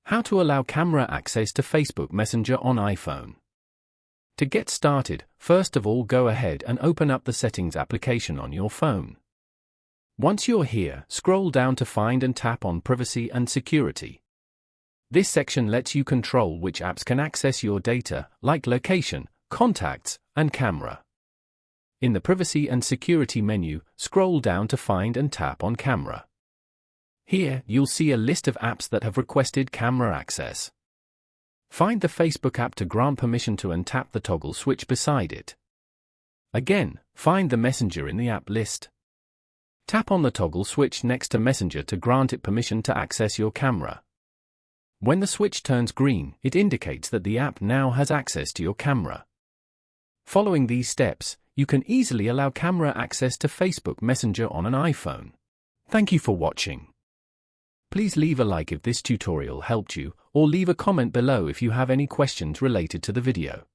How to allow camera access to Facebook Messenger on iPhone. To get started, first of all go ahead and open up the Settings application on your phone. Once you're here, scroll down to find and tap on Privacy and Security. This section lets you control which apps can access your data, like location, contacts, and camera. In the Privacy and Security menu, scroll down to find and tap on Camera. Here, you'll see a list of apps that have requested camera access. Find the Facebook app to grant permission to and tap the toggle switch beside it. Again, find the Messenger in the app list. Tap on the toggle switch next to Messenger to grant it permission to access your camera. When the switch turns green, it indicates that the app now has access to your camera. Following these steps, you can easily allow camera access to Facebook Messenger on an iPhone. Thank you for watching. Please leave a like if this tutorial helped you, or leave a comment below if you have any questions related to the video.